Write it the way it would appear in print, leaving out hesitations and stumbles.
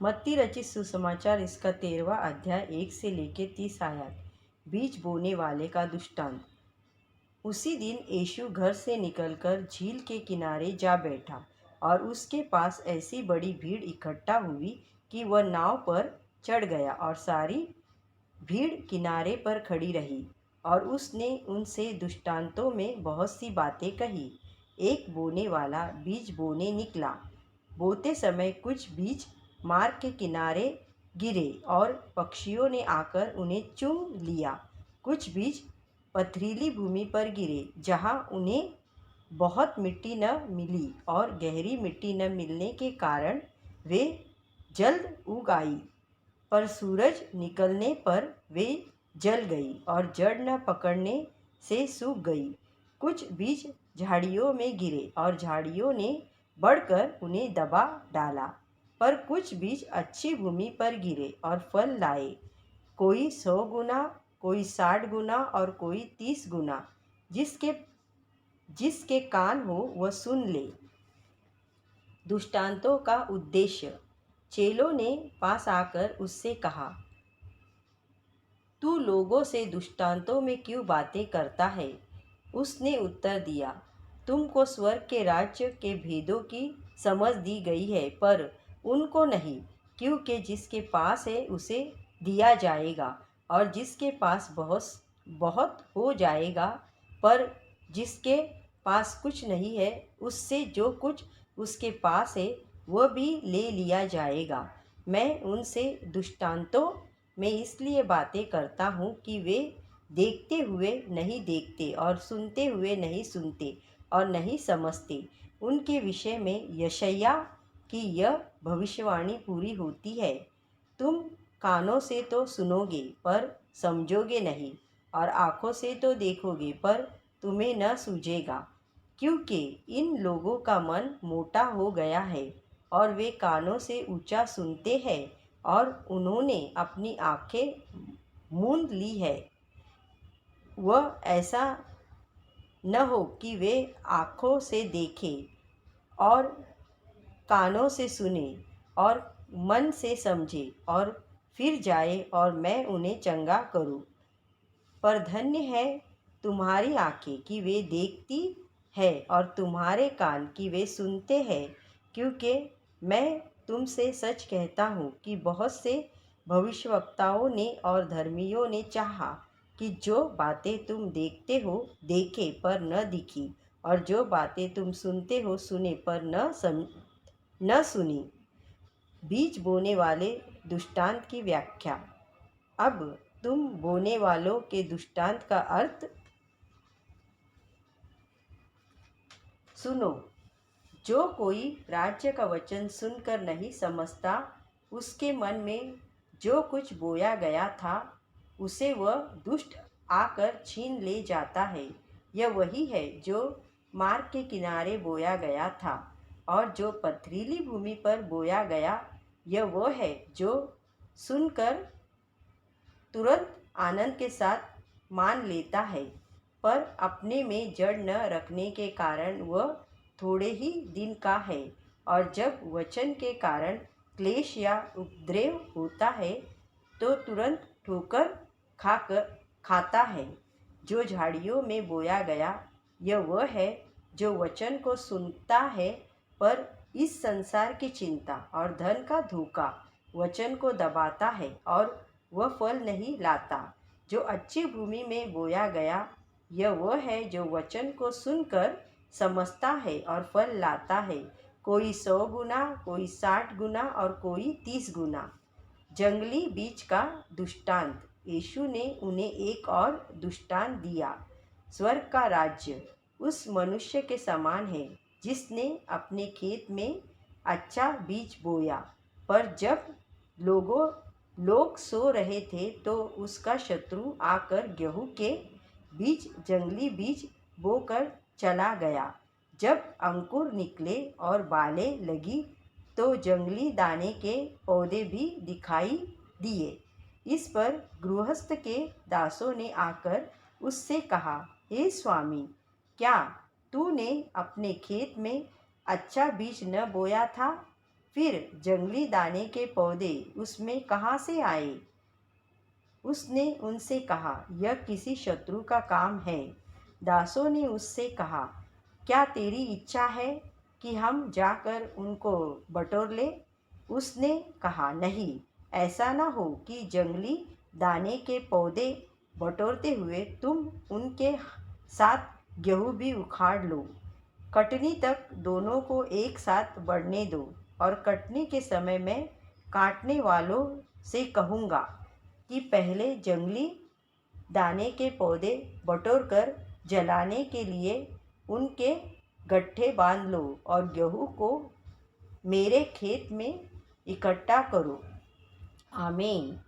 मत्ती रचित सुसमाचार इसका 13वां अध्याय 1 से लेकर 30 आयत। बीज बोने वाले का दृष्टांत। उसी दिन यीशु घर से निकलकर झील के किनारे जा बैठा और उसके पास ऐसी बड़ी भीड़ इकट्ठा हुई कि वह नाव पर चढ़ गया और सारी भीड़ किनारे पर खड़ी रही। और उसने उनसे दृष्टांतों में बहुत सी बातें कही। एक बोने वाला बीज बोने निकला। बोते समय कुछ बीज मार्ग के किनारे गिरे और पक्षियों ने आकर उन्हें चुन लिया। कुछ बीज पथरीली भूमि पर गिरे, जहाँ उन्हें बहुत मिट्टी न मिली और गहरी मिट्टी न मिलने के कारण वे जल्द उग आई। पर सूरज निकलने पर वे जल गई और जड़ न पकड़ने से सूख गई। कुछ बीज झाड़ियों में गिरे और झाड़ियों ने बढ़कर उन्हें दबा डाला। पर कुछ बीज अच्छी भूमि पर गिरे और फल लाए, कोई 100 गुना, कोई 60 गुना और कोई 30 गुना। जिसके जिसके कान हो वह सुन ले। दृष्टांतों का उद्देश्य। चेलों ने पास आकर उससे कहा, तू लोगों से दृष्टांतों में क्यों बातें करता है? उसने उत्तर दिया, तुमको स्वर्ग के राज्य के भेदों की समझ दी गई है, पर उनको नहीं। क्योंकि जिसके पास है उसे दिया जाएगा और जिसके पास बहुत बहुत हो जाएगा। पर जिसके पास कुछ नहीं है, उससे जो कुछ उसके पास है वह भी ले लिया जाएगा। मैं उनसे दृष्टांतों में इसलिए बातें करता हूँ कि वे देखते हुए नहीं देखते और सुनते हुए नहीं सुनते और नहीं समझते। उनके विषय में यशायाह की यह भविष्यवाणी पूरी होती है, तुम कानों से तो सुनोगे पर समझोगे नहीं, और आँखों से तो देखोगे पर तुम्हें न सूझेगा। क्योंकि इन लोगों का मन मोटा हो गया है और वे कानों से ऊंचा सुनते हैं और उन्होंने अपनी आँखें मूंद ली है। वह ऐसा न हो कि वे आँखों से देखें और कानों से सुने और मन से समझे और फिर जाए और मैं उन्हें चंगा करूं। पर धन्य है तुम्हारी आँखें कि वे देखती है और तुम्हारे कान कि वे सुनते हैं। क्योंकि मैं तुमसे सच कहता हूँ कि बहुत से भविष्यवक्ताओं ने और धर्मियों ने चाहा कि जो बातें तुम देखते हो देखे पर न दिखी, और जो बातें तुम सुनते हो सुने पर न सुनी। बीज बोने वाले दृष्टांत की व्याख्या। अब तुम बोने वालों के दृष्टांत का अर्थ सुनो। जो कोई राज्य का वचन सुनकर नहीं समझता, उसके मन में जो कुछ बोया गया था उसे वह दुष्ट आकर छीन ले जाता है। यह वही है जो मार्ग के किनारे बोया गया था। और जो पथरीली भूमि पर बोया गया, यह वह है जो सुनकर तुरंत आनंद के साथ मान लेता है, पर अपने में जड़ न रखने के कारण वह थोड़े ही दिन का है, और जब वचन के कारण क्लेश या उपद्रव होता है तो तुरंत ठोकर खाता है। जो झाड़ियों में बोया गया, यह वह है जो वचन को सुनता है, पर इस संसार की चिंता और धन का धोखा वचन को दबाता है और वह फल नहीं लाता। जो अच्छी भूमि में बोया गया, यह वह है जो वचन को सुनकर समझता है और फल लाता है, कोई 100 गुना, कोई 60 गुना और कोई 30 गुना। जंगली बीज का दृष्टांत। यीशु ने उन्हें एक और दृष्टांत दिया। स्वर्ग का राज्य उस मनुष्य के समान है जिसने अपने खेत में अच्छा बीज बोया। पर जब लोग सो रहे थे तो उसका शत्रु आकर गेहूं के बीज, जंगली बीज बोकर चला गया। जब अंकुर निकले और बालें लगी तो जंगली दाने के पौधे भी दिखाई दिए। इस पर गृहस्थ के दासों ने आकर उससे कहा, हे स्वामी, क्या तूने अपने खेत में अच्छा बीज न बोया था? फिर जंगली दाने के पौधे उसमें कहाँ से आए? उसने उनसे कहा, यह किसी शत्रु का काम है। दासों ने उससे कहा, क्या तेरी इच्छा है कि हम जाकर उनको बटोर लें? उसने कहा, नहीं, ऐसा ना हो कि जंगली दाने के पौधे बटोरते हुए तुम उनके साथ गेहूं भी उखाड़ लो। कटनी तक दोनों को एक साथ बढ़ने दो और कटनी के समय में काटने वालों से कहूँगा कि पहले जंगली दाने के पौधे बटोर कर जलाने के लिए उनके गट्ठे बांध लो और गेहूं को मेरे खेत में इकट्ठा करो। आमीन।